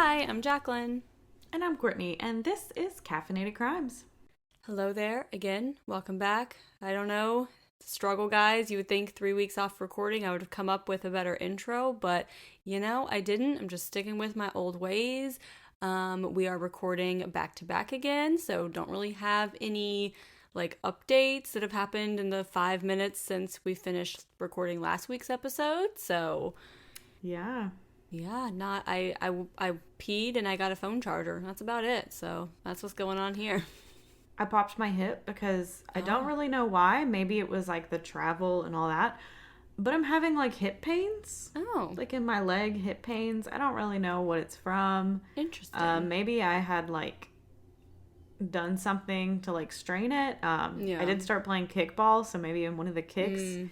Hi, I'm Jaclyn. And I'm Courtney, and this is Caffeinated Crimes. Hello there again. Welcome back. I don't know. Struggle, guys. You would think 3 weeks off recording I would have come up with a better intro, but I didn't. I'm just sticking with my old ways. We are recording back to back again, so don't really have any updates that have happened in the 5 minutes since we finished recording last week's episode. So Yeah. yeah, not I peed and I got a phone charger. That's about it. So that's what's going on here. I popped my hip because I don't really know why. Maybe it was the travel and all that. But I'm having hip pains. Oh, In my leg, hip pains. I don't really know what it's from. interesting. Maybe I had done something to strain it. Yeah. I did start playing kickball, so maybe in one of the kicks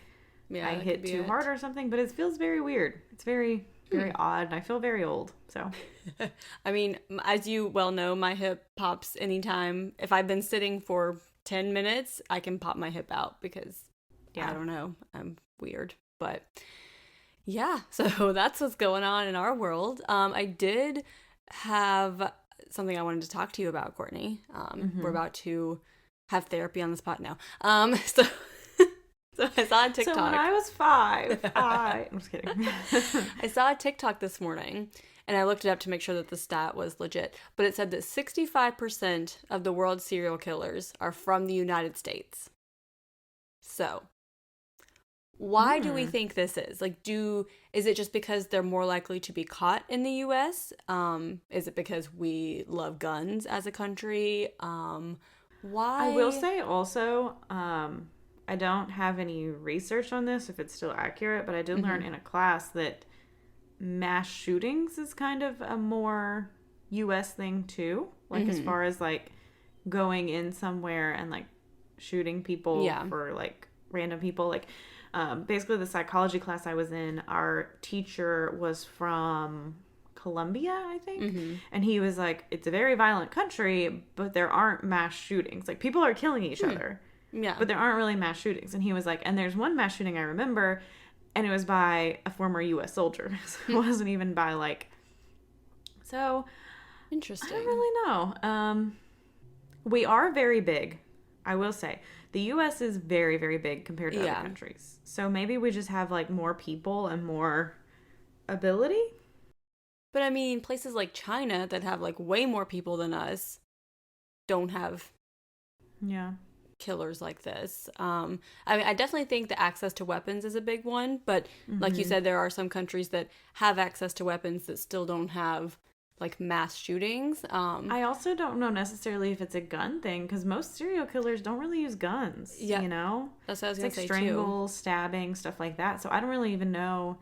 Yeah, I that hit could be too it. hard or something. But it feels very weird. It's very odd, and I feel very old. So I mean, as you well know, my hip pops anytime. If I've been sitting for 10 minutes, I can pop my hip out because, I don't know, I'm weird. But yeah, so that's what's going on in our world. I did have something I wanted to talk to you about, Courtney. We're about to have therapy on the spot now. So I saw a TikTok. So when I was 5, I'm just kidding. I saw a TikTok this morning, and I looked it up to make sure that the stat was legit. But it said that 65% of the world's serial killers are from the United States. So, why do we think this is? Is it just because they're more likely to be caught in the U.S.? Is it because we love guns as a country? Why? I will say also, I don't have any research on this if it's still accurate, but I did learn in a class that mass shootings is kind of a more U.S. thing too. As far as going in somewhere and shooting people for random people. Basically the psychology class I was in, our teacher was from Colombia, I think. And he was like, it's a very violent country, but there aren't mass shootings. People are killing each other. Yeah. But there aren't really mass shootings. And he was like, and there's one mass shooting I remember, and it was by a former U.S. soldier. So it wasn't even by So Interesting. I don't really know. We are very big, I will say. The U.S. is very, very big compared to other countries. So maybe we just have more people and more ability. But I mean, places like China that have way more people than us don't have killers like this. I definitely think the access to weapons is a big one, but like you said, there are some countries that have access to weapons that still don't have mass shootings. I also don't know necessarily if it's a gun thing, because most serial killers don't really use guns. Yeah, you know, that's what I was gonna say strangle, too. stabbing, stuff like that. So I don't really even know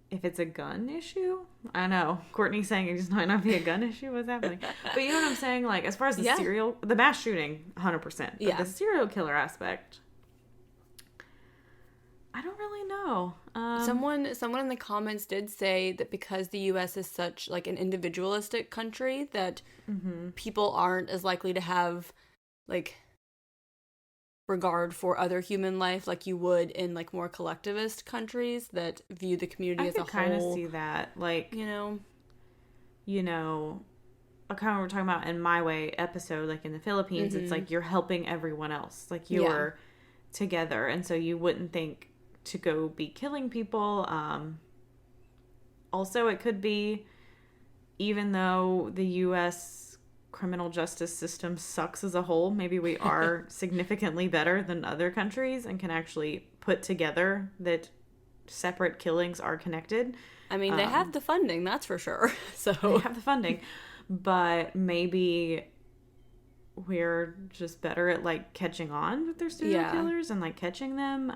if it's a gun issue. I don't know. Courtney's saying it just might not be a gun issue. What's happening? But you know what I'm saying? As far as the mass shooting, 100%. But the serial killer aspect, I don't really know. Someone in the comments did say that because the U.S. is such an individualistic country, that people aren't as likely to have regard for other human life like you would in more collectivist countries that view the community as a whole. I kind of see that, kind of what we're talking about in My Way episode, in the Philippines, it's you're helping everyone else, you're together, and so you wouldn't think to go be killing people. Also, it could be, even though the U.S. criminal justice system sucks as a whole, maybe we are significantly better than other countries and can actually put together that separate killings are connected. I mean, they have the funding, that's for sure. So they have the funding, but maybe we're just better at catching on with their serial killers and catching them.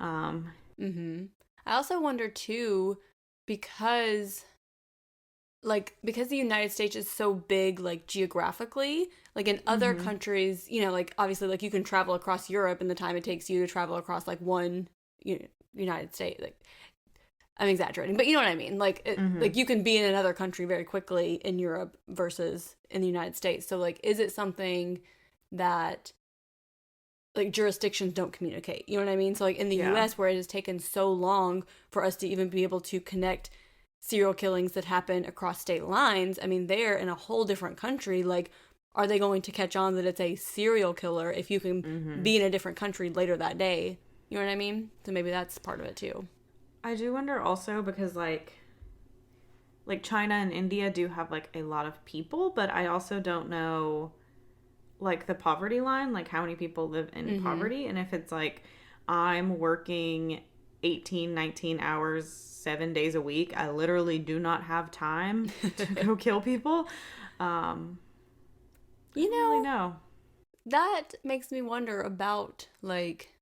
I also wonder too, because the United States is so big geographically, in other countries, obviously you can travel across Europe in the time it takes you to travel across one United States. I'm exaggerating, but you know what I mean? You can be in another country very quickly in Europe versus in the United States. So is it something that jurisdictions don't communicate? You know what I mean? So in the US, where it has taken so long for us to even be able to connect serial killings that happen across state lines, I mean, they're in a whole different country. Like, are they going to catch on that it's a serial killer if you can be in a different country later that day? You know what I mean? So maybe that's part of it too. I do wonder also because like China and India do have like a lot of people, but I also don't know like the poverty line, like how many people live in poverty. And if it's like I'm working 18, 19 hours, 7 days a week, I literally do not have time to go kill people. You I don't really know. That makes me wonder about like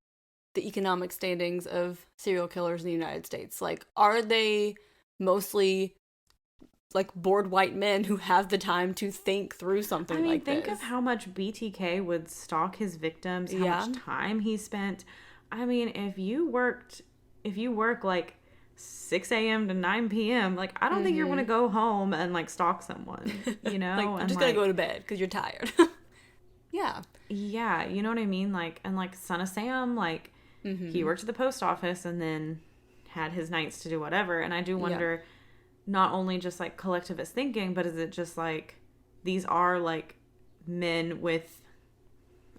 the economic standings of serial killers in the United States. Like, are they mostly like bored white men who have the time to think through something like this? Think of how much BTK would stalk his victims, how much time he spent. I mean, if you work like 6 a.m. to 9 p.m., like, I don't think you're going to go home and like stalk someone, you know? Like, I'm just going to go to bed because you're tired. Yeah. Yeah, you know what I mean? Like, and like Son of Sam, like, he worked at the post office and then had his nights to do whatever. And I do wonder, not only just like collectivist thinking, but is it just like these are like men with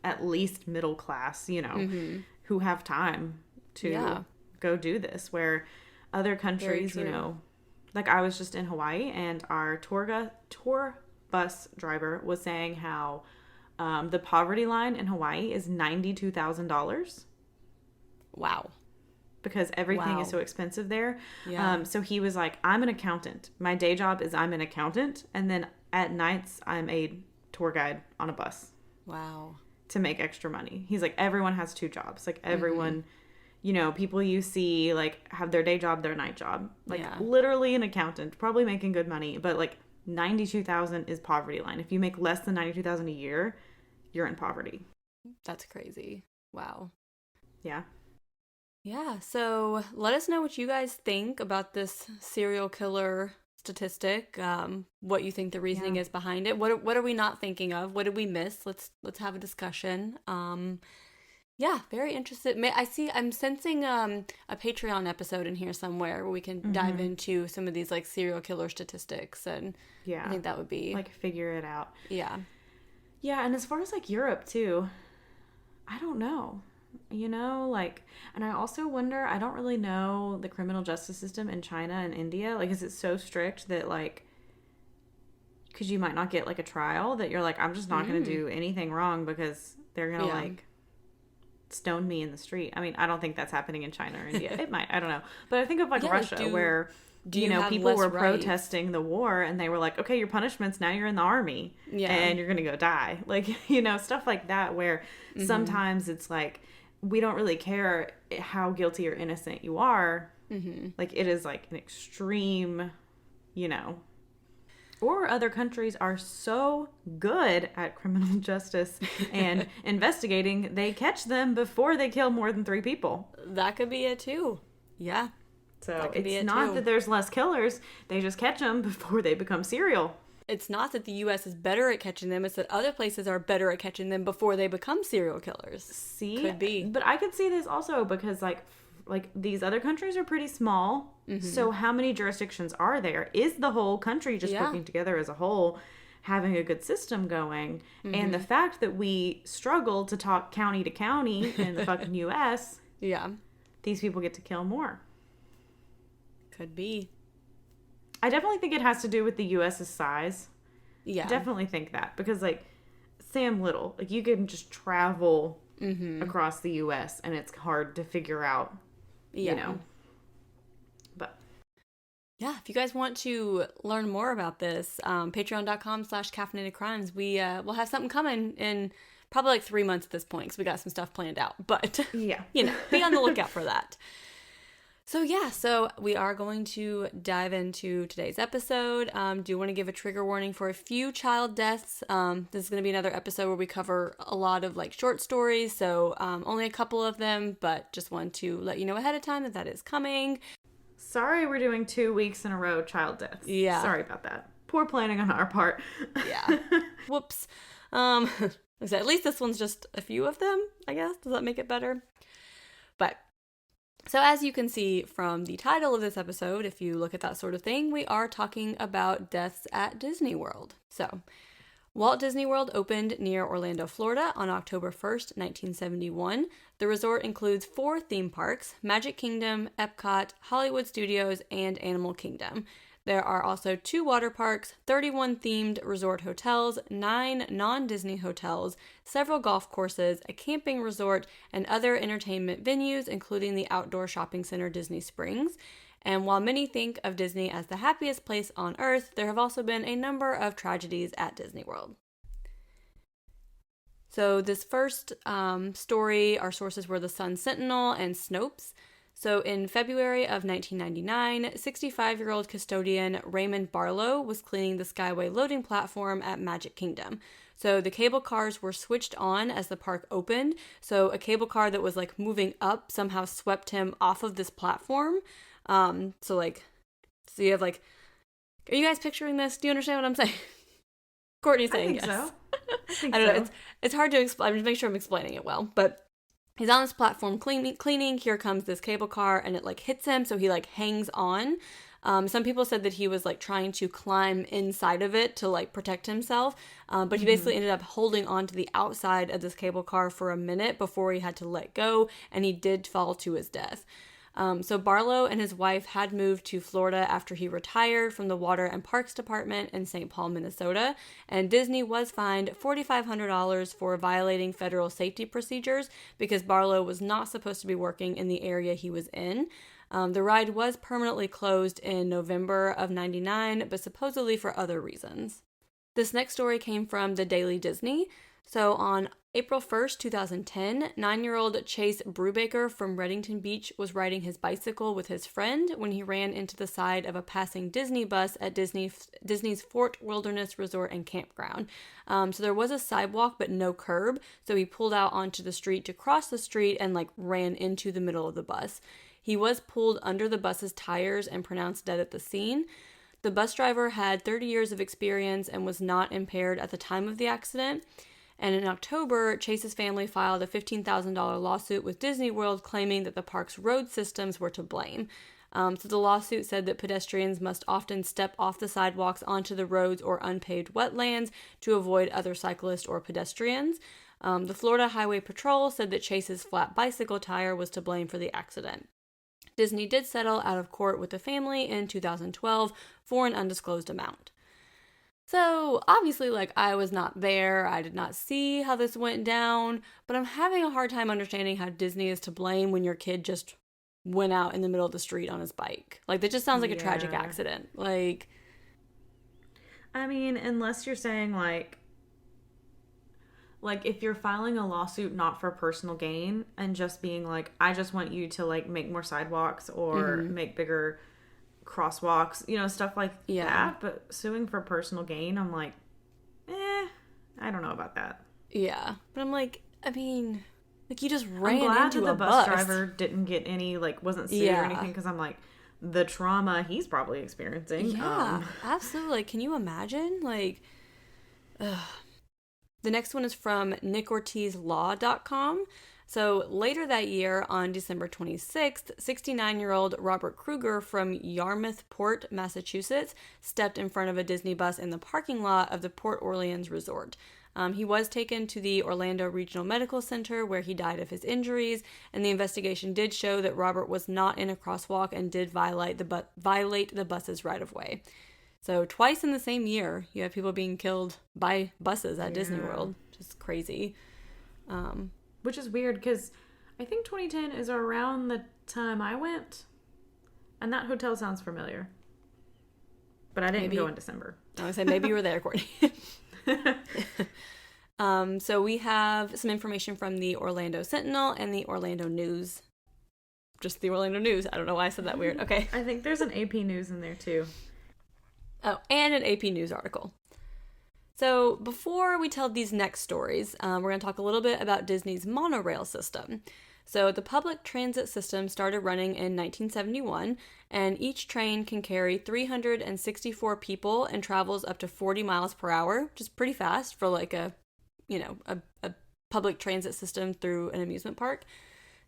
at least middle class, you know, who have time to go do this, where other countries, you know, like I was just in Hawaii and our tour bus driver was saying how the poverty line in Hawaii is $92,000. Wow. Because everything is so expensive there. Yeah. So he was like, I'm an accountant. My day job is I'm an accountant. And then at nights, I'm a tour guide on a bus. Wow. To make extra money. He's like, everyone has two jobs. Like everyone, you know, people you see like have their day job, their night job. Like literally an accountant, probably making good money. But like 92,000 is poverty line. If you make less than 92,000 a year, you're in poverty. That's crazy. Wow. Yeah. Yeah, so let us know what you guys think about this serial killer statistic. What you think the reasoning is behind it. What are we not thinking of? What did we miss? Let's have a discussion. Yeah, very interested. I'm sensing a Patreon episode in here somewhere where we can dive into some of these like serial killer statistics, and I think that would be like figure it out. Yeah. Yeah, and as far as like Europe too, I don't know. You know, like, and I also wonder, I don't really know the criminal justice system in China and India. Like, is it so strict that, like, because you might not get, like, a trial that you're like, I'm just not going to do anything wrong because they're going to, like, stone me in the street. I mean, I don't think that's happening in China or India. It might. I don't know. But I think of, like, Russia, where, you know, people were protesting the war and they were like, okay, your punishment's now you're in the army and you're going to go die. Like, you know, stuff like that where sometimes it's like, we don't really care how guilty or innocent you are. Like, it is like an extreme, you know. Or other countries are so good at criminal justice and investigating, they catch them before they kill more than 3 people. That could be it too. Yeah. So it's not that there's less killers. They just catch them before they become serial. It's not that the U.S. is better at catching them. It's that other places are better at catching them before they become serial killers. See? Could be. But I could see this also because, like these other countries are pretty small. So how many jurisdictions are there? Is the whole country just working together as a whole, having a good system going? And the fact that we struggle to talk county to county in the fucking U.S., these people get to kill more. Could be. I definitely think it has to do with the U.S.'s size. Yeah. I definitely think that. Because, like, Sam Little, like, you can just travel across the U.S. and it's hard to figure out, you know. But. Yeah, if you guys want to learn more about this, patreon.com/caffeinatedcrimes, we'll have something coming in probably like 3 months at this point because we got some stuff planned out. But, you know, be on the lookout for that. So we are going to dive into today's episode. Do want to give a trigger warning for a few child deaths. This is going to be another episode where we cover a lot of like short stories. So only a couple of them, but just want to let you know ahead of time that is coming. Sorry we're doing 2 weeks in a row child deaths. Yeah. Sorry about that. Poor planning on our part. Yeah. Whoops. At least this one's just a few of them, I guess. Does that make it better? But So as you can see from the title of this episode, if you look at that sort of thing, we are talking about deaths at Disney World. So Walt Disney World opened near Orlando, Florida on October 1st, 1971. The resort includes 4 theme parks: Magic Kingdom, Epcot, Hollywood Studios, and Animal Kingdom. There are also 2 water parks, 31 themed resort hotels, 9 non-Disney hotels, several golf courses, a camping resort, and other entertainment venues, including the outdoor shopping center Disney Springs. And while many think of Disney as the happiest place on earth, there have also been a number of tragedies at Disney World. So this first story, our sources were the Sun Sentinel and Snopes. So in February of 1999, 65-year-old custodian Raymond Barlow was cleaning the Skyway loading platform at Magic Kingdom. So the cable cars were switched on as the park opened. So a cable car that was like moving up somehow swept him off of this platform. So you have like, are you guys picturing this? Do you understand what I'm saying? Courtney's saying yes. So. I don't know. It's hard to explain. I'm just making sure I'm explaining it well. But he's on this platform cleaning. Here comes this cable car, and it like hits him. So he like hangs on. Some people said that he was like trying to climb inside of it to like protect himself. But he basically ended up holding on to the outside of this cable car for a minute before he had to let go, and he did fall to his death. So Barlow and his wife had moved to Florida after he retired from the Water and Parks Department in St. Paul, Minnesota, and Disney was fined $4,500 for violating federal safety procedures because Barlow was not supposed to be working in the area he was in. The ride was permanently closed in November of '99, but supposedly for other reasons. This next story came from the Daily Disney. So on April 1st, 2010, 9-year-old Chase Brubaker from Redington Beach was riding his bicycle with his friend when he ran into the side of a passing Disney bus at Disney's Fort Wilderness Resort and Campground. So there was a sidewalk but no curb, so he pulled out onto the street to cross the street and like ran into the middle of the bus. He was pulled under the bus's tires and pronounced dead at the scene. The bus driver had 30 years of experience and was not impaired at the time of the accident. And in October, Chase's family filed a $15,000 lawsuit with Disney World claiming that the park's road systems were to blame. So the lawsuit said that pedestrians must often step off the sidewalks onto the roads or unpaved wetlands to avoid other cyclists or pedestrians. The Florida Highway Patrol said that Chase's flat bicycle tire was to blame for the accident. Disney did settle out of court with the family in 2012 for an undisclosed amount. So, obviously, like, I was not there, I did not see how this went down, but I'm having a hard time understanding how Disney is to blame when your kid just went out in the middle of the street on his bike. Like, that just sounds like a tragic accident. Like, I mean, unless you're saying, like, if you're filing a lawsuit not for personal gain and just being like, I just want you to, like, make more sidewalks or make bigger crosswalks, you know, stuff like that. But suing for personal gain, I'm like, I don't know about that. Yeah. But I'm like, I mean, like, you just ran into a bus. I'm glad that the bus driver didn't get any, like, wasn't sued or anything, because I'm like, the trauma he's probably experiencing. Yeah, absolutely. Can you imagine? Like, ugh. The next one is from NickOrtizLaw.com. So later that year, on December 26th, 69-year-old Robert Kruger from Yarmouthport, Massachusetts, stepped in front of a Disney bus in the parking lot of the Port Orleans Resort. He was taken to the Orlando Regional Medical Center, where he died of his injuries, and the investigation did show that Robert was not in a crosswalk and did violate the bus's right-of-way. So twice in the same year, you have people being killed by buses at Disney World. Just crazy. Which is weird, because I think 2010 is around the time I went. And that hotel sounds familiar. But I didn't go in December. I was going to say, maybe you were there, Courtney. So we have some information from the Orlando Sentinel and the Orlando News. Just the Orlando News. I don't know why I said that weird. Okay. I think there's an AP News in there, too. Oh, and an AP News article. So before we tell these next stories, we're going to talk a little bit about Disney's monorail system. So the public transit system started running in 1971, and each train can carry 364 people and travels up to 40 miles per hour, which is pretty fast for like a public transit system through an amusement park.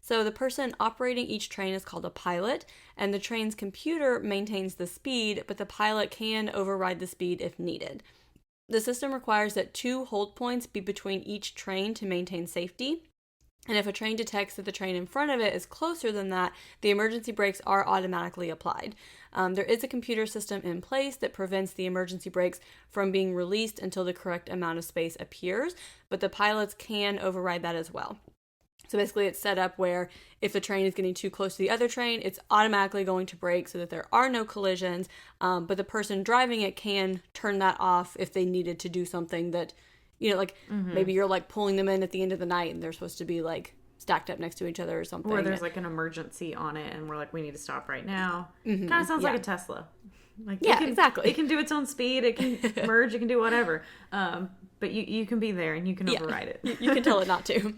So the person operating each train is called a pilot, and the train's computer maintains the speed, but the pilot can override the speed if needed. The system requires that 2 hold points be between each train to maintain safety. And if a train detects that the train in front of it is closer than that, the emergency brakes are automatically applied. There is a computer system in place that prevents the emergency brakes from being released until the correct amount of space appears, but the pilots can override that as well. So basically it's set up where if the train is getting too close to the other train, it's automatically going to brake so that there are no collisions, but the person driving it can turn that off if they needed to do something that, like maybe you're like pulling them in at the end of the night and they're supposed to be like stacked up next to each other or something. Or there's like an emergency on it and we're like, we need to stop right now. Kind of sounds like a Tesla. Like exactly. It can do its own speed. It can merge. It can do whatever. But you can be there and you can override it. You can tell it not to.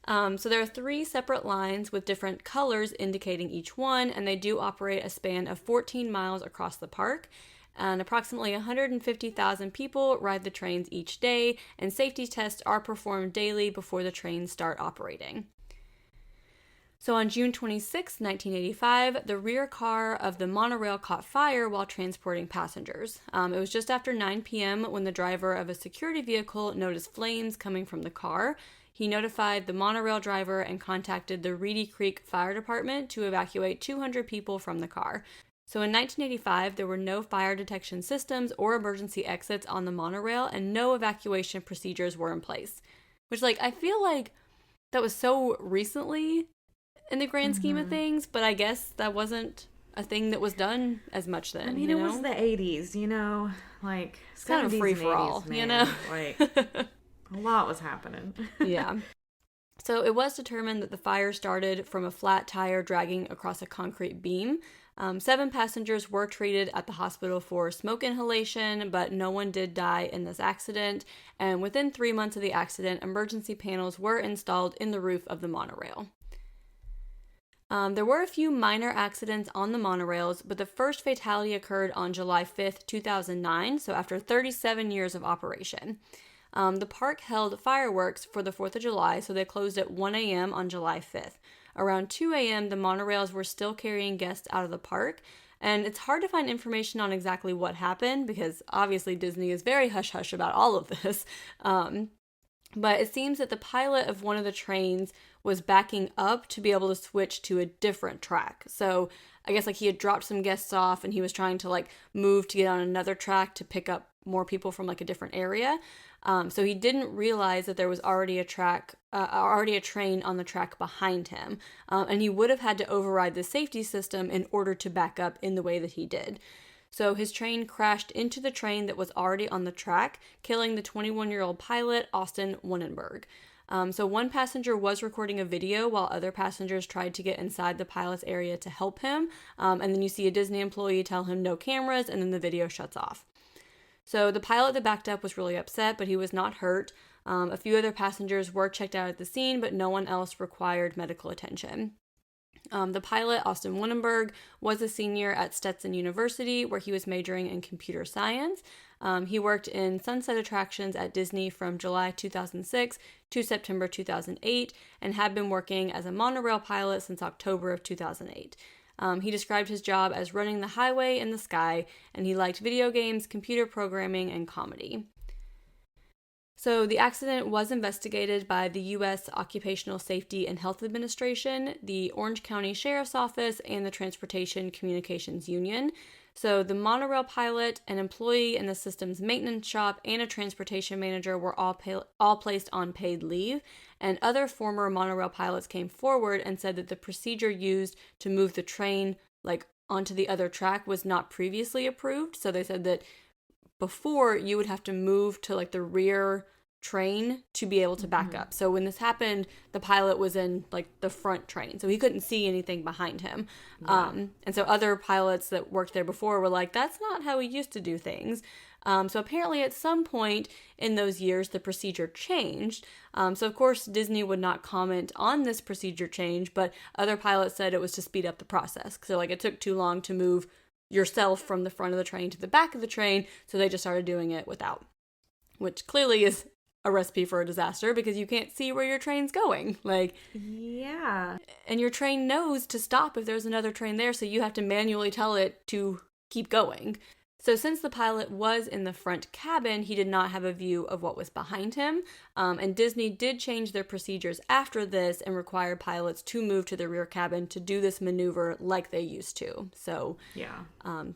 So there are 3 separate lines with different colors indicating each one, and they do operate a span of 14 miles across the park. And approximately 150,000 people ride the trains each day, and safety tests are performed daily before the trains start operating. So on June 26, 1985, the rear car of the monorail caught fire while transporting passengers. It was just after 9 p.m. when the driver of a security vehicle noticed flames coming from the car. He notified the monorail driver and contacted the Reedy Creek Fire Department to evacuate 200 people from the car. So in 1985, there were no fire detection systems or emergency exits on the monorail, and no evacuation procedures were in place. Which, I feel like that was so recently in the grand scheme of things, but I guess that wasn't a thing that was done as much then. I mean, it was the 80s, It's kind of free-for-all, 80s, a lot was happening. Yeah. So it was determined that the fire started from a flat tire dragging across a concrete beam. 7 passengers were treated at the hospital for smoke inhalation, but no one did die in this accident. And within 3 months of the accident, emergency panels were installed in the roof of the monorail. There were a few minor accidents on the monorails, but the first fatality occurred on July 5th, 2009, so after 37 years of operation. The park held fireworks for the 4th of July, so they closed at 1 a.m. on July 5th. Around 2 a.m., the monorails were still carrying guests out of the park, and it's hard to find information on exactly what happened because obviously Disney is very hush-hush about all of this. But it seems that the pilot of one of the trains was backing up to be able to switch to a different track. So I guess he had dropped some guests off and he was trying to move to get on another track to pick up more people from a different area. So he didn't realize that there was already a train on the track behind him. And he would have had to override the safety system in order to back up in the way that he did. So his train crashed into the train that was already on the track, killing the 21-year-old pilot, Austin Wannenberg. So one passenger was recording a video while other passengers tried to get inside the pilot's area to help him. And then you see a Disney employee tell him no cameras, and then the video shuts off. So the pilot that backed up was really upset, but he was not hurt. A few other passengers were checked out at the scene, but no one else required medical attention. The pilot, Austin Wannenberg, was a senior at Stetson University, where he was majoring in computer science. He worked in Sunset Attractions at Disney from July 2006 to September 2008, and had been working as a monorail pilot since October of 2008. He described his job as running the highway in the sky, and he liked video games, computer programming, and comedy. So the accident was investigated by the U.S. Occupational Safety and Health Administration, the Orange County Sheriff's Office, and the Transportation Communications Union. So the monorail pilot, an employee in the system's maintenance shop, and a transportation manager were all placed on paid leave. And other former monorail pilots came forward and said that the procedure used to move the train onto the other track was not previously approved. So they said that before you would have to move to the rear train to be able to back up. So when this happened, the pilot was in the front train, so he couldn't see anything behind him. Yeah. And so other pilots that worked there before were like, that's not how we used to do things. So apparently at some point in those years, the procedure changed. So of course, Disney would not comment on this procedure change, but other pilots said it was to speed up the process. So it took too long to move yourself from the front of the train to the back of the train, so they just started doing it without, which clearly is a recipe for a disaster because you can't see where your train's going. Like, yeah. And your train knows to stop if there's another train there, so you have to manually tell it to keep going. So since the pilot was in the front cabin, he did not have a view of what was behind him. And Disney did change their procedures after this and require pilots to move to the rear cabin to do this maneuver like they used to. So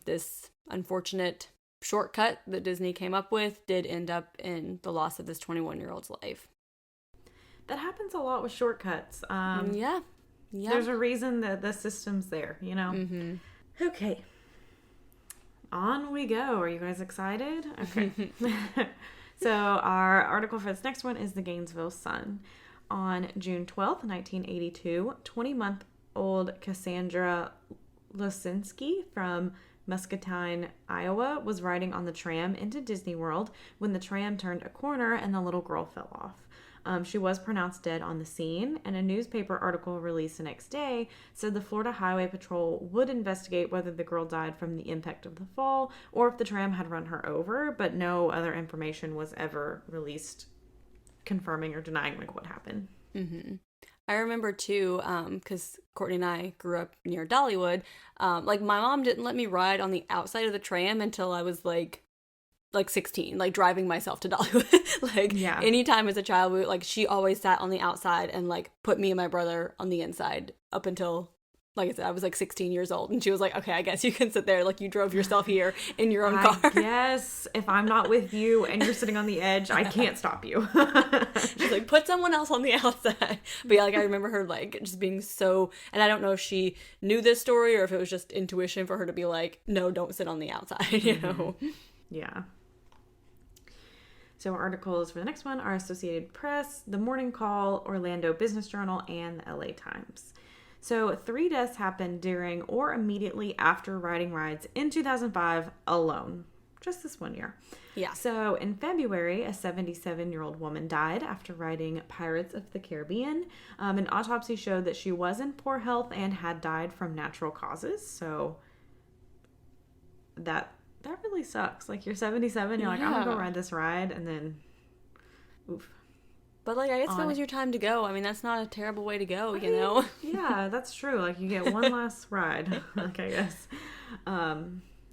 this unfortunate shortcut that Disney came up with did end up in the loss of this 21-year-old's life. That happens a lot with shortcuts. Yeah. There's a reason that the system's there, you know? Mm-hmm. Okay. On we go. Are you guys excited? Okay. So our article for this next one is the Gainesville Sun. On June 12th, 1982, 20-month-old Cassandra Losinski from Muscatine, Iowa, was riding on the tram into Disney World when the tram turned a corner and the little girl fell off. She was pronounced dead on the scene, and a newspaper article released the next day said the Florida Highway Patrol would investigate whether the girl died from the impact of the fall or if the tram had run her over, but no other information was ever released confirming or denying like what happened. Mm-hmm. I remember too, because Courtney and I grew up near Dollywood. Like my mom didn't let me ride on the outside of the tram until I was like 16, like driving myself to Dollywood. Anytime as a child, she always sat on the outside and like put me and my brother on the inside up until, like I said, I was like 16 years old. And she was like, okay, I guess you can sit there. Like you drove yourself here in your own car. Yes, if I'm not with you and you're sitting on the edge, I can't stop you. She's like, put someone else on the outside. But yeah, like I remember her like just being so, and I don't know if she knew this story or if it was just intuition for her to be like, no, don't sit on the outside, you know? Yeah. So articles for the next one are Associated Press, The Morning Call, Orlando Business Journal, and the LA Times. So 3 deaths happened during or immediately after riding rides in 2005 alone. Just this 1 year. Yeah. So in February, a 77-year-old woman died after riding Pirates of the Caribbean. An autopsy showed that she was in poor health and had died from natural causes. So that really sucks. Like you're 77, you're like, I'm gonna go ride this ride, and then oof. But like I guess if it was your time to go, I mean that's not a terrible way to go, you know? Yeah, that's true. Like you get one last ride. Like I guess.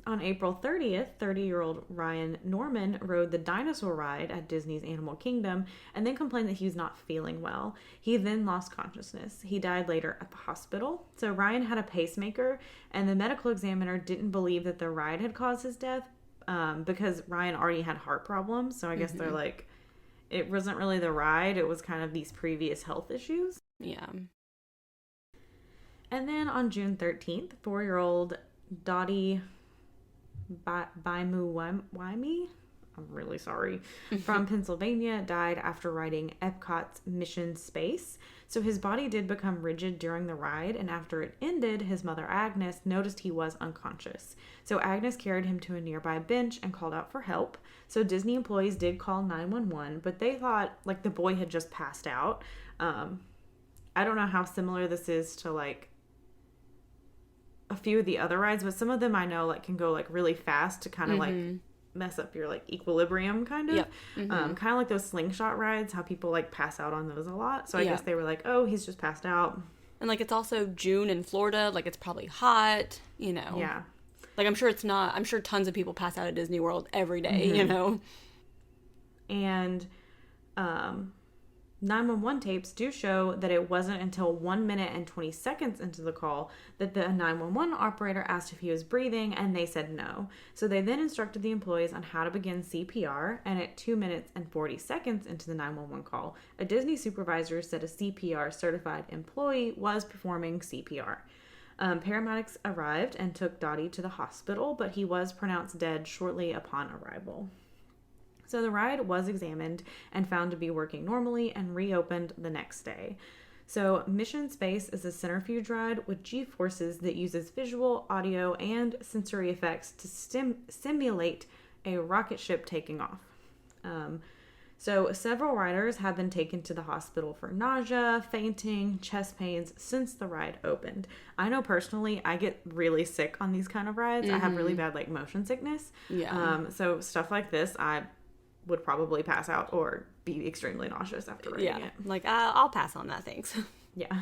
On April 30th, 30-year-old Ryan Norman rode the dinosaur ride at Disney's Animal Kingdom and then complained that he was not feeling well. He then lost consciousness. He died later at the hospital. So Ryan had a pacemaker, and the medical examiner didn't believe that the ride had caused his death because Ryan already had heart problems. So I guess they're like, it wasn't really the ride. It was kind of these previous health issues. Yeah. And then on June 13th, 4-year-old Dottie Baimuwaimi, I'm really sorry, from Pennsylvania, died after riding Epcot's Mission Space. So his body did become rigid during the ride, and after it ended, his mother Agnes noticed he was unconscious. So Agnes carried him to a nearby bench and called out for help. So Disney employees did call 911, but they thought like the boy had just passed out. I don't know how similar this is to like a few of the other rides, but some of them I know like can go like really fast to kind of like mess up your like equilibrium kind of. Yep. Kind of like those slingshot rides, how people like pass out on those a lot. So I guess they were like, oh, he's just passed out. And like it's also June in Florida, like it's probably hot, you know. Yeah. Like I'm sure tons of people pass out at Disney World every day, you know. And 911 tapes do show that it wasn't until 1 minute and 20 seconds into the call that the 911 operator asked if he was breathing, and they said no. So they then instructed the employees on how to begin CPR, and at 2 minutes and 40 seconds into the 911 call, a Disney supervisor said a CPR certified employee was performing CPR. Paramedics arrived and took Dottie to the hospital, but he was pronounced dead shortly upon arrival. So the ride was examined and found to be working normally and reopened the next day. So Mission Space is a centrifuge ride with G-forces that uses visual, audio, and sensory effects to simulate a rocket ship taking off. So several riders have been taken to the hospital for nausea, fainting, chest pains since the ride opened. I know personally I get really sick on these kind of rides. I have really bad like motion sickness. Yeah. So stuff like this, I would probably pass out or be extremely nauseous after reading it. Like, I'll pass on that, thanks. Yeah.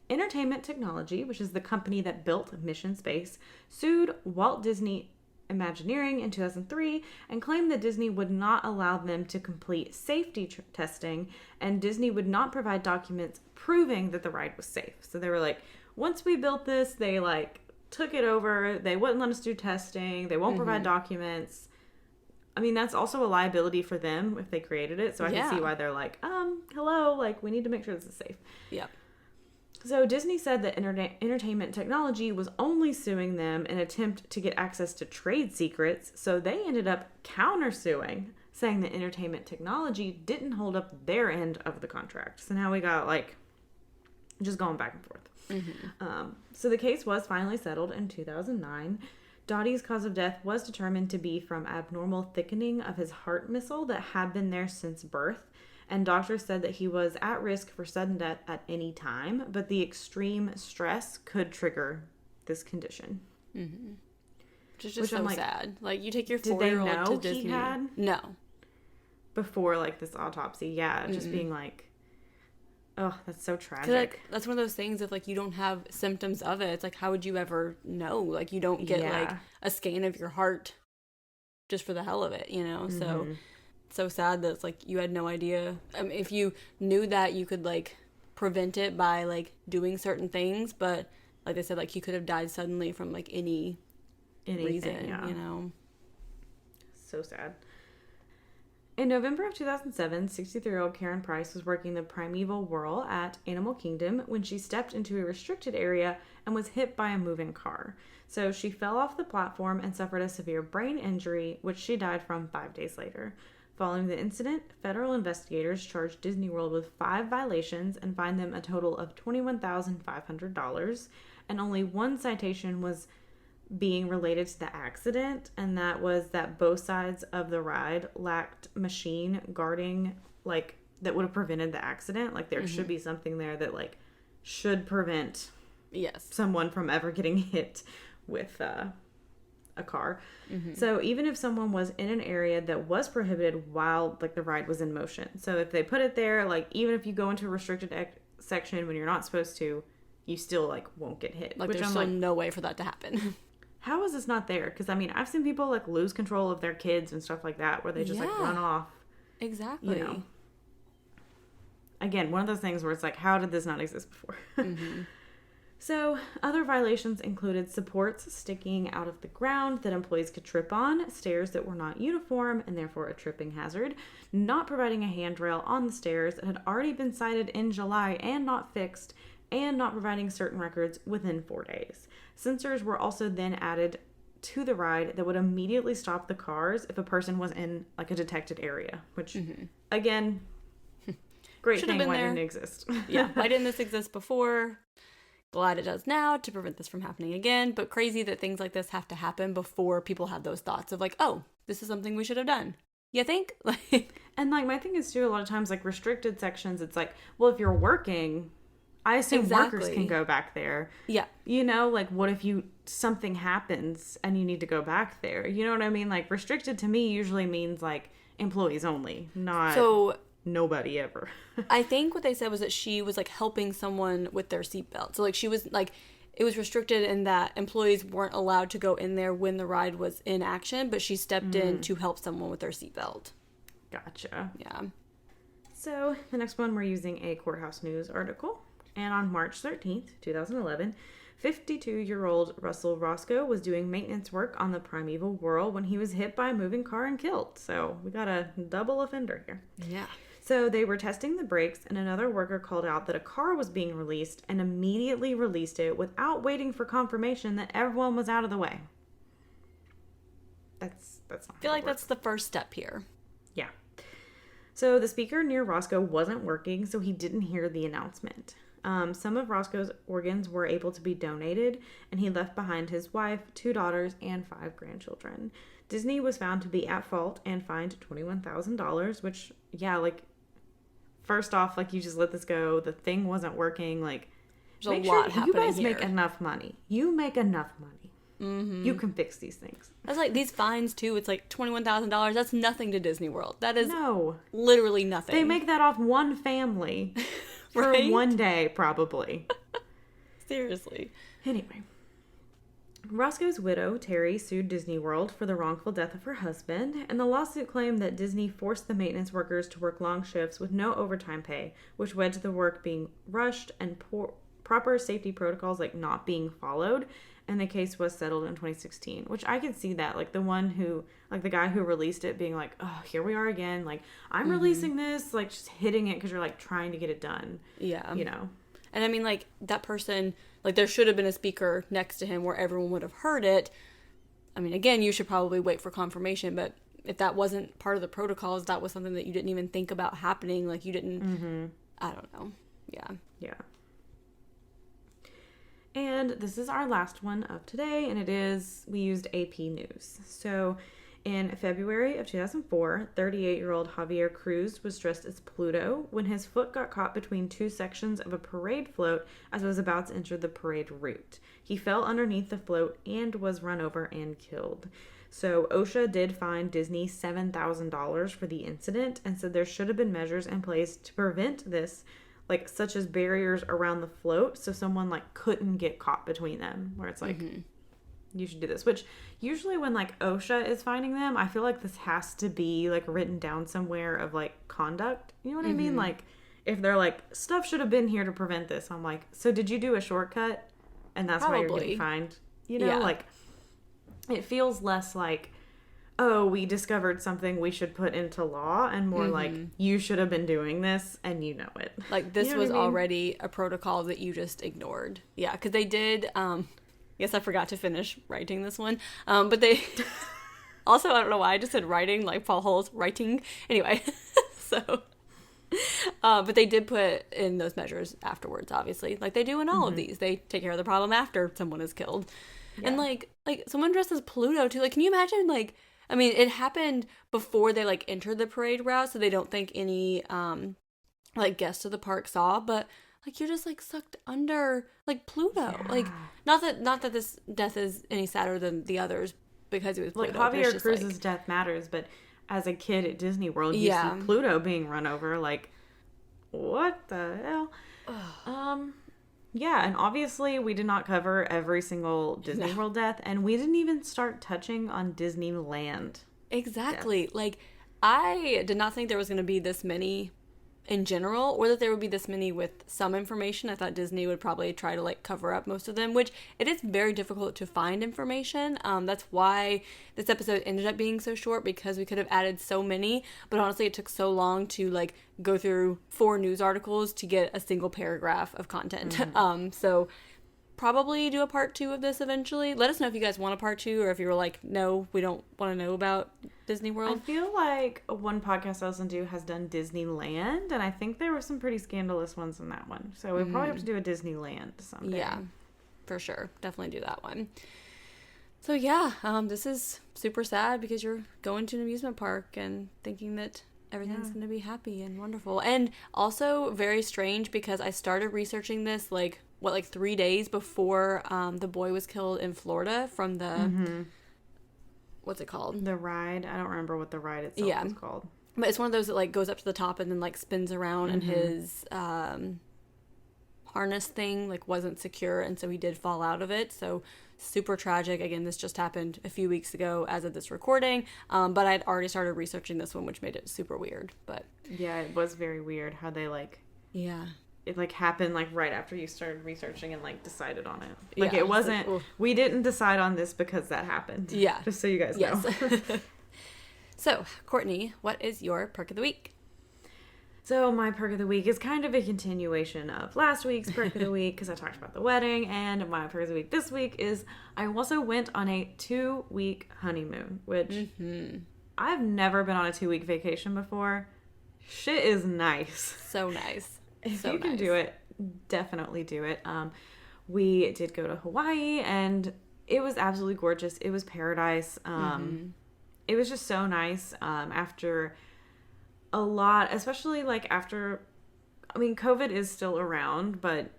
Entertainment Technology, which is the company that built Mission Space, sued Walt Disney Imagineering in 2003 and claimed that Disney would not allow them to complete safety testing, and Disney would not provide documents proving that the ride was safe. So they were like, once we built this, they like took it over. They wouldn't let us do testing. They won't provide documents. I mean, that's also a liability for them if they created it. So I can see why they're like, hello, like we need to make sure this is safe. Yeah. So Disney said that Entertainment Technology was only suing them in an attempt to get access to trade secrets. So they ended up countersuing, saying that Entertainment Technology didn't hold up their end of the contract. So now we got like just going back and forth. So the case was finally settled in 2009. Dottie's cause of death was determined to be from abnormal thickening of his heart muscle that had been there since birth. And doctors said that he was at risk for sudden death at any time, but the extreme stress could trigger this condition. Which is just so sad. Like, you take your did they 4-year-old know to Disney. He had? No. Before, like, this autopsy. Yeah, just being like, oh, that's so tragic. Like, that's one of those things if, like, you don't have symptoms of it. It's like, how would you ever know? Like, you don't get, like, a scan of your heart just for the hell of it, you know? So sad that it's like you had no idea. If you knew that, you could like prevent it by like doing certain things, but like I said, like he could have died suddenly from like any reason, you know. So sad. In November of 2007, 63-year-old Karen Price was working the primeval whirl at Animal Kingdom when she stepped into a restricted area and was hit by a moving car. So she fell off the platform and suffered a severe brain injury, which she died from 5 days later. Following the incident, federal investigators charged Disney World with 5 violations and fined them a total of $21,500, and only one citation was being related to the accident, and that was that both sides of the ride lacked machine guarding, like, that would have prevented the accident. Like, there should be something there that, like, should prevent someone from ever getting hit with a car. So even if someone was in an area that was prohibited while like the ride was in motion, so if they put it there, like even if you go into a restricted section when you're not supposed to, you still like won't get hit. Like, there's still no way for that to happen. How is this not there? Because I mean, I've seen people like lose control of their kids and stuff like that, where they just like run off. Exactly. You know. Again, one of those things where it's like, how did this not exist before? So, other violations included supports sticking out of the ground that employees could trip on, stairs that were not uniform and therefore a tripping hazard, not providing a handrail on the stairs that had already been cited in July and not fixed, and not providing certain records within 4 days. Sensors were also then added to the ride that would immediately stop the cars if a person was in like a detected area, which again, great thing, why didn't it exist? Why didn't this exist before? Glad it does now to prevent this from happening again, but crazy that things like this have to happen before people had those thoughts of like, oh, this is something we should have done. You think? And like my thing is too, a lot of times like restricted sections, it's like, well, if you're working, I assume workers can go back there. Yeah. You know, like what if something happens and you need to go back there? You know what I mean? Like restricted to me usually means like employees only, not nobody ever. I think what they said was that she was like helping someone with their seatbelt. So like she was like, it was restricted in that employees weren't allowed to go in there when the ride was in action, but she stepped in to help someone with their seatbelt. Gotcha. Yeah. So the next one, we're using a Courthouse News article. And on March 13th, 2011, 52-year-old Russell Roscoe was doing maintenance work on the primeval whirl when he was hit by a moving car and killed. So we got a double offender here. Yeah. So they were testing the brakes, and another worker called out that a car was being released and immediately released it without waiting for confirmation that everyone was out of the way. That's not I feel like that's the first step here. Yeah. So the speaker near Roscoe wasn't working, so he didn't hear the announcement. Some of Roscoe's organs were able to be donated, and he left behind his wife, 2 daughters, and 5 grandchildren. Disney was found to be at fault and fined $21,000, which, yeah, like, first off, like, you just let this go. The thing wasn't working. Like, there's a lot happening here. You guys make enough money. You make enough money. You can fix these things. That's like these fines too. It's like $21,000. That's nothing to Disney World. That is literally nothing. They make that off one family for right? one day, probably. Seriously. Anyway. Roscoe's widow, Terry, sued Disney World for the wrongful death of her husband, and the lawsuit claimed that Disney forced the maintenance workers to work long shifts with no overtime pay, which led to the work being rushed and proper safety protocols not being followed, and the case was settled in 2016, which I can see that. Like, the one who, like, the guy who released it being like, oh, here we are again, like, I'm releasing this, like, just hitting it because you're, like, trying to get it done. Yeah. You know? And I mean, like, that person, like, there should have been a speaker next to him where everyone would have heard it. I mean, again, you should probably wait for confirmation, but if that wasn't part of the protocols, that was something that you didn't even think about happening. Like, you didn't, I don't know. Yeah. Yeah. And this is our last one of today, and we used AP News. So, in February of 2004, 38-year-old Javier Cruz was dressed as Pluto when his foot got caught between two sections of a parade float as it was about to enter the parade route. He fell underneath the float and was run over and killed. So OSHA did fine Disney $7,000 for the incident and said there should have been measures in place to prevent this, like such as barriers around the float so someone like couldn't get caught between them, where it's like you should do this, which usually when like OSHA is finding them, I feel like this has to be like written down somewhere of like conduct, you know what I mean? Like if they're like stuff should have been here to prevent this, I'm like, so did you do a shortcut and that's why you're getting fined, you know? Like it feels less like, oh, we discovered something we should put into law, and more like, you should have been doing this, and you know it. Like, this was already a protocol that you just ignored. Yeah, because they did, yes, I forgot to finish writing this one, but they, also, I don't know why, I just said writing, like Paul Hull's writing. Anyway, so, but they did put in those measures afterwards, obviously, like they do in all of these. They take care of the problem after someone is killed. Yeah. And, like, someone dressed as Pluto, too. Like, can you imagine, like, I mean, it happened before they, like, entered the parade route, so they don't think any, like, guests of the park saw, but, like, you're just, like, sucked under, like, Pluto. Yeah. Like, not that this death is any sadder than the others, because it was Pluto. Like, Javier Cruz's death matters, but as a kid at Disney World, you see Pluto being run over, like, what the hell? Yeah, and obviously we did not cover every single Disney World death, and we didn't even start touching on Disneyland. Exactly. Deaths. Like, I did not think there was going to be this many in general, or that there would be this many with some information. I thought Disney would probably try to, like, cover up most of them, which it is very difficult to find information. That's why this episode ended up being so short, because we could have added so many, but honestly it took so long to, like, go through 4 news articles to get a single paragraph of content. So probably do a part 2 of this eventually. Let us know if you guys want a part 2, or if you were like, no, we don't want to know about Disney World. I feel like one podcast I listen to has done Disneyland, and I think there were some pretty scandalous ones in that one. So we probably have to do a Disneyland someday. Yeah, for sure. Definitely do that one. So yeah, this is super sad because you're going to an amusement park and thinking that everything's going to be happy and wonderful. And also very strange because I started researching this, like 3 days before the boy was killed in Florida from the, what's it called? The ride. I don't remember what the ride itself was called. But it's one of those that, like, goes up to the top and then, like, spins around, and his harness thing, like, wasn't secure, and so he did fall out of it. So super tragic. Again, this just happened a few weeks ago as of this recording, but I'd already started researching this one, which made it super weird. But yeah, it was very weird how they, like, it, like, happened, like, right after you started researching and, like, decided on it. Like, it wasn't, like, we didn't decide on this because that happened. Yeah. Just so you guys know. So, Courtney, what is your perk of the week? So, my perk of the week is kind of a continuation of last week's perk of the week, because I talked about the wedding, and my perk of the week this week is I also went on a 2-week honeymoon, which I've never been on a 2-week vacation before. Shit is nice. So nice. If you can do it, definitely do it. We did go to Hawaii, and it was absolutely gorgeous. It was paradise. It was just so nice after a lot, especially like after, I mean, COVID is still around, but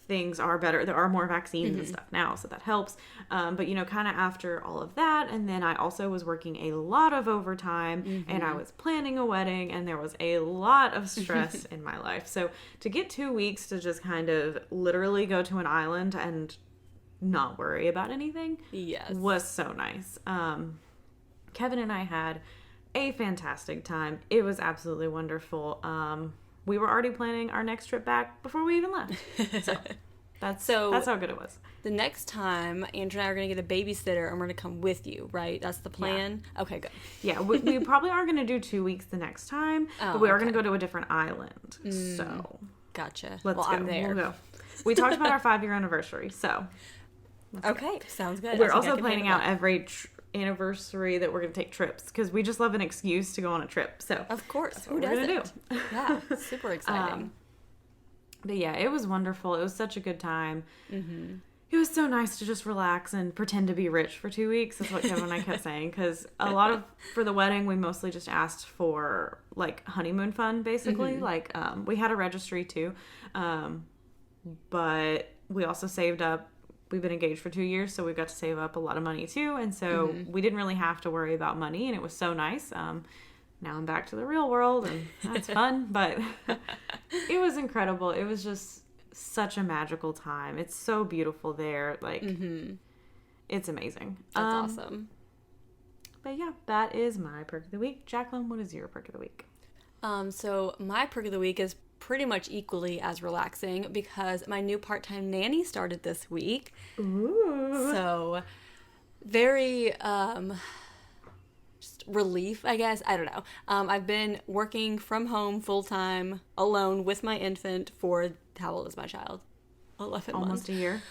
things are better. There are more vaccines and stuff now, so that helps. But, you know, kind of after all of that, and then I also was working a lot of overtime, and I was planning a wedding, and there was a lot of stress in my life. So to get 2 weeks to just kind of literally go to an island and not worry about anything was so nice. Kevin and I had a fantastic time. It was absolutely wonderful. We were already planning our next trip back before we even left. So that's how good it was. The next time, Andrew and I are going to get a babysitter, and we're going to come with you, right? That's the plan? Yeah. Okay, good. Yeah, we probably are going to do 2 weeks the next time, but we are going to go to a different island. So gotcha. Let's go. I'm there. We'll go. We talked about our 5-year anniversary, so okay, sounds good. We're also planning out every anniversary that we're going to take trips, because we just love an excuse to go on a trip. So of course, that's what we're going to do. Yeah, super exciting. But yeah, it was wonderful. It was such a good time. It was so nice to just relax and pretend to be rich for 2 weeks. That's what Kevin and I kept saying, because for the wedding, we mostly just asked for like honeymoon fun, basically. Like we had a registry too, but we also saved up. We've been engaged for 2 years, so we got to save up a lot of money too. And so we didn't really have to worry about money, and it was so nice. Now I'm back to the real world, and that's fun, but it was incredible. It was just such a magical time. It's so beautiful there. Like, it's amazing. That's awesome. But yeah, that is my perk of the week. Jaclyn, what is your perk of the week? So my perk of the week is pretty much equally as relaxing, because my new part-time nanny started this week. Ooh. So very just relief, I guess. I don't know. I've been working from home full-time alone with my infant for, how old is my child? 11 months. Almost a year.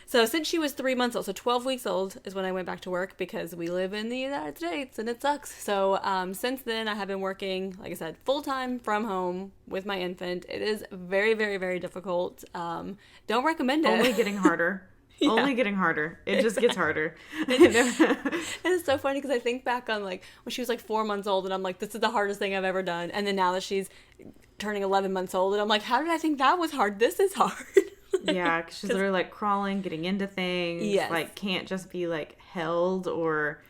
So since she was 3 months old, so 12 weeks old is when I went back to work, because we live in the United States and it sucks. So since then I have been working, like I said, full-time from home with my infant. It is very, very, very difficult. Don't recommend it. Only getting harder. Yeah. Only getting harder. It just gets harder. It's so funny, because I think back on like when she was like 4 months old, and I'm like, this is the hardest thing I've ever done. And then now that she's turning 11 months old, and I'm like, how did I think that was hard? This is hard. Yeah, because she's literally like crawling, getting into things. Yes. Like can't just be like held or,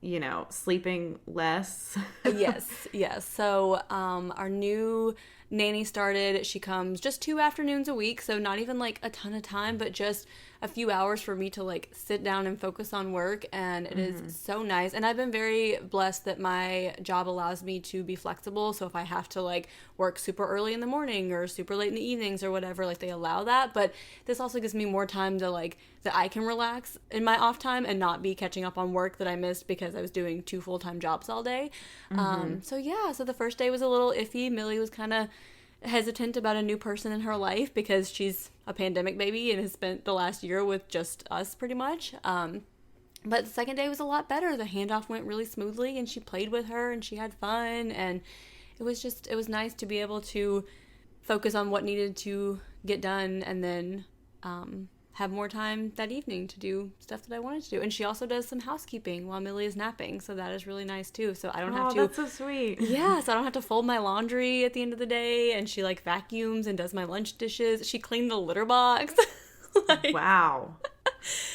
you know, sleeping less. Yes. So our new nanny started. She comes just 2 afternoons a week, so not even like a ton of time, but just a few hours for me to like sit down and focus on work, and it is so nice. And I've been very blessed that my job allows me to be flexible, so if I have to like work super early in the morning or super late in the evenings or whatever, like they allow that. But this also gives me more time to like, that I can relax in my off time and not be catching up on work that I missed because I was doing 2 full-time jobs all day. So the first day was a little iffy. Millie was kind of hesitant about a new person in her life, because she's a pandemic baby and has spent the last year with just us pretty much. But the second day was a lot better. The handoff went really smoothly, and she played with her and she had fun, and it was nice to be able to focus on what needed to get done, and then have more time that evening to do stuff that I wanted to do. And she also does some housekeeping while Millie is napping, so that is really nice too. So I don't have to... Oh, that's so sweet. Yeah, so I don't have to fold my laundry at the end of the day, and she like vacuums and does my lunch dishes. She cleaned the litter box. Wow.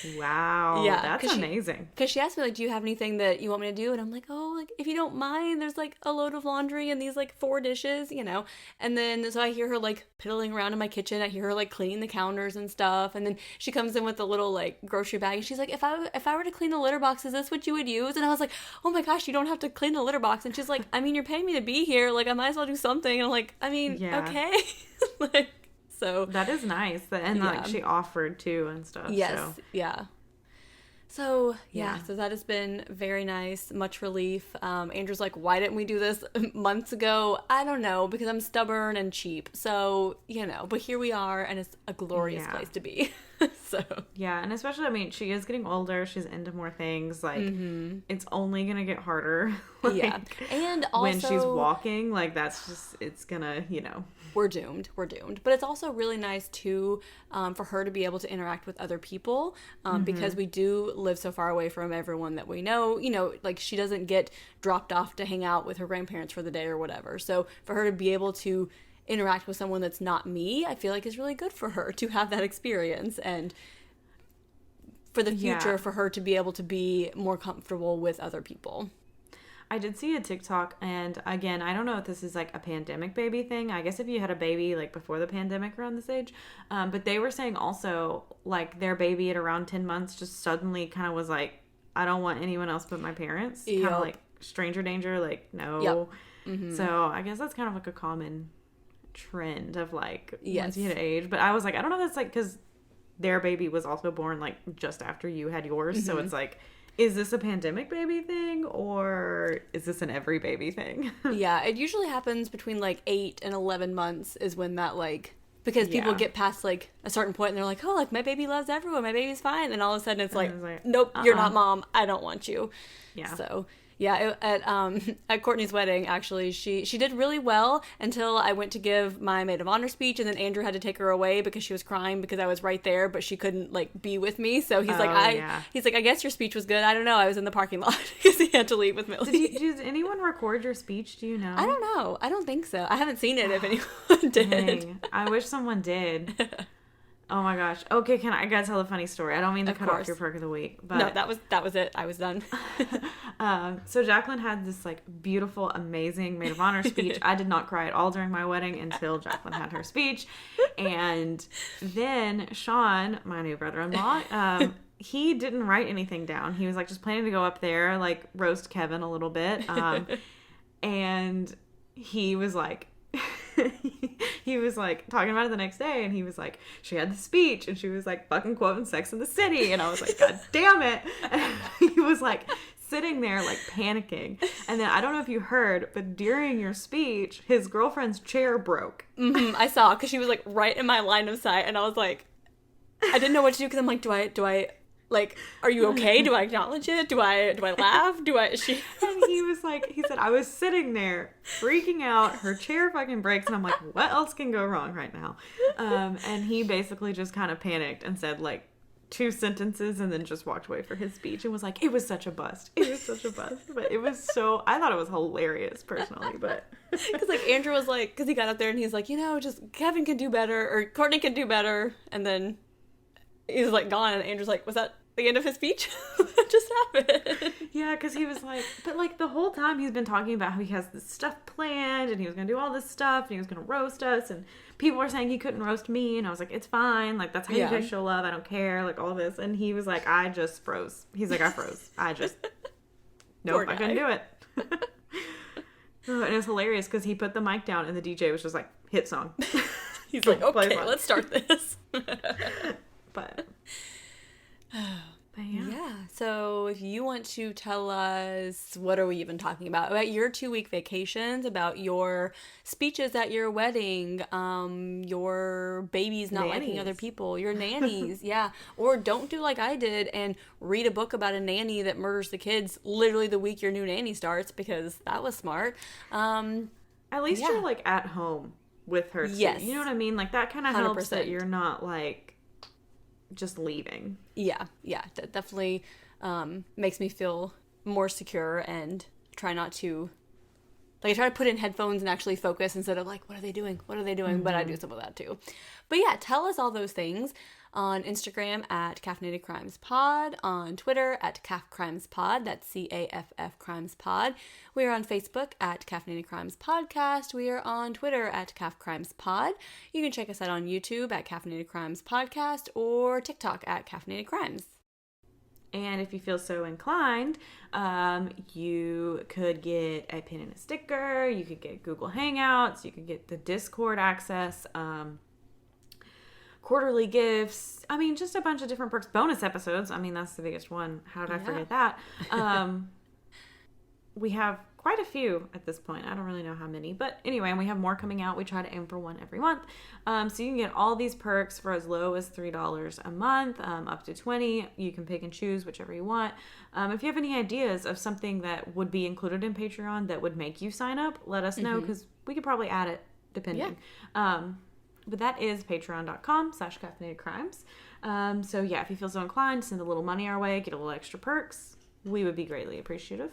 Yeah, that's amazing. Because she asked me, like, do you have anything that you want me to do? And I'm like, oh, like, if you don't mind, there's like a load of laundry and these like 4 dishes, you know. And then so I hear her like piddling around in my kitchen. I hear her like cleaning the counters and stuff. And then she comes in with a little like grocery bag, and she's like, if I were to clean the litter box, is this what you would use? And I was like, oh my gosh, you don't have to clean the litter box. And she's like, I mean, you're paying me to be here, like I might as well do something. And I'm like, I mean, okay. Like, so that is nice. And like she offered too and stuff. Yes. So. Yeah. So that has been very nice, much relief. Andrew's like, why didn't we do this months ago? I don't know, because I'm stubborn and cheap. So, you know, but here we are, and it's a glorious place to be. So yeah, and especially, I mean, she is getting older. She's into more things. Like, it's only gonna get harder. Like, and also when she's walking, like that's just, it's gonna, you know. We're doomed. But it's also really nice too, for her to be able to interact with other people, because we do live so far away from everyone that we know. You know, like she doesn't get dropped off to hang out with her grandparents for the day or whatever. So for her to be able to interact with someone that's not me, I feel like is really good for her to have that experience, and for the future for her to be able to be more comfortable with other people. I did see a TikTok, and again, I don't know if this is like a pandemic baby thing. I guess if you had a baby like before the pandemic around this age, but they were saying also like their baby at around 10 months just suddenly kind of was like, I don't want anyone else but my parents. Kind of like stranger danger, like no. Yep. Mm-hmm. So I guess that's kind of like a common trend of like once you hit age. But I was like, I don't know if that's like because their baby was also born like just after you had yours. So it's like, is this a pandemic baby thing or is this an every baby thing? Yeah, it usually happens between like 8 and 11 months is when that like, because people get past like a certain point and they're like, oh, like my baby loves everyone, my baby's fine. And all of a sudden it's like, nope, you're not mom. I don't want you. Yeah. So yeah, at Courtney's wedding, actually, she did really well until I went to give my maid of honor speech, and then Andrew had to take her away because she was crying because I was right there, but she couldn't like be with me. So he's he's like, I guess your speech was good. I don't know. I was in the parking lot because he had to leave with Millie. Did anyone record your speech? Do you know? I don't know. I don't think so. I haven't seen it. If anyone did, dang. I wish someone did. Oh my gosh. Okay, I gotta tell a funny story. I don't mean to cut off your perk of the week, but no, that was it. I was done. So Jaclyn had this like beautiful, amazing maid of honor speech. I did not cry at all during my wedding until Jaclyn had her speech, and then Sean, my new brother-in-law, he didn't write anything down. He was like just planning to go up there, like roast Kevin a little bit, and he was like. He was like talking about it the next day, and he was like, she had the speech and she was like fucking quoting Sex in the City, and I was like, God damn it. And he was like sitting there like panicking, and then I don't know if you heard, but during your speech his girlfriend's chair broke. I saw, because she was like right in my line of sight, and I was like, I didn't know what to do, because I'm like, do I like, are you okay? Do I acknowledge it? Do I laugh? And he said, I was sitting there freaking out. Her chair fucking breaks. And I'm like, what else can go wrong right now? And he basically just kind of panicked and said like 2 sentences and then just walked away for his speech and was like, it was such a bust. It was such a bust. But it was I thought it was hilarious personally, but. Because like Andrew was like, because he got up there and he's like, just Kevin can do better, or Courtney can do better. And then he's like gone, and Andrew's like, was that the end of his speech? What just happened? Yeah, because he was like, but like the whole time he's been talking about how he has this stuff planned and he was going to do all this stuff and he was going to roast us, and people were saying he couldn't roast me, and I was like, it's fine, like that's how you guys show love, I don't care, like all this. And he was like, I just froze. He's like, I froze. I just nope, I couldn't do it. And it was hilarious because he put the mic down and the DJ was just like, hit song. He's like, okay, let's start this. But yeah. So if you want to tell us, what are we even talking about your 2-week vacations, about your speeches at your wedding, your babies not liking other people, your nannies, or don't do like I did and read a book about a nanny that murders the kids literally the week your new nanny starts, because that was smart. At least you're like at home with her too. Yes. You know what I mean? Like that kind of helps that you're not like just leaving. Yeah, that definitely makes me feel more secure, and try not to, like, I try to put in headphones and actually focus instead of like, what are they doing? But I do some of that too. But yeah, tell us all those things on Instagram at Caffeinated Crimes Pod, on Twitter at CAF Crimes Pod, that's CAFF Crimes Pod. We are on Facebook at Caffeinated Crimes Podcast. We are on Twitter at CAF Crimes Pod. You can check us out on YouTube at Caffeinated Crimes Podcast, or TikTok at Caffeinated Crimes. And if you feel so inclined, you could get a pin and a sticker, you could get Google Hangouts, you could get the Discord access, quarterly gifts. I mean, just a bunch of different perks. Bonus episodes. I mean, that's the biggest one. How did I forget that? We have quite a few at this point. I don't really know how many. But anyway, and we have more coming out. We try to aim for one every month. So you can get all these perks for as low as $3 a month, up to $20. You can pick and choose whichever you want. If you have any ideas of something that would be included in Patreon that would make you sign up, let us know, because we could probably add it depending. But that is patreon.com/caffeinatedcrimes. So yeah, if you feel so inclined, send a little money our way, get a little extra perks. We would be greatly appreciative.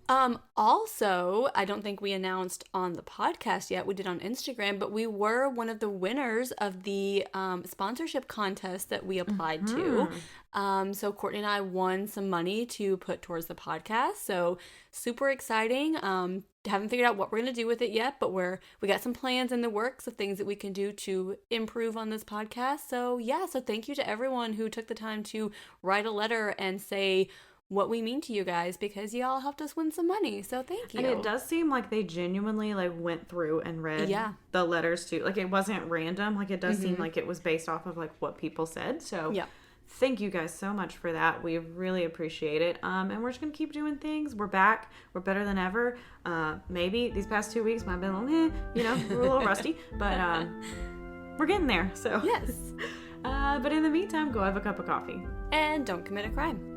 Also, I don't think we announced on the podcast yet. We did on Instagram, but we were one of the winners of the sponsorship contest that we applied to. So Courtney and I won some money to put towards the podcast. So super exciting. Haven't figured out what we're going to do with it yet, but we got some plans in the works of things that we can do to improve on this podcast. So yeah, so thank you to everyone who took the time to write a letter and say what we mean to you guys, because y'all helped us win some money. So thank you. And it does seem like they genuinely like went through and read the letters too. Like it wasn't random. Like it does seem like it was based off of like what people said. So yeah. Thank you guys so much for that. We really appreciate it. And we're just going to keep doing things. We're back. We're better than ever. Maybe these past 2 weeks might have been a little, we're a little rusty, but we're getting there. So yes. But in the meantime, go have a cup of coffee. And don't commit a crime.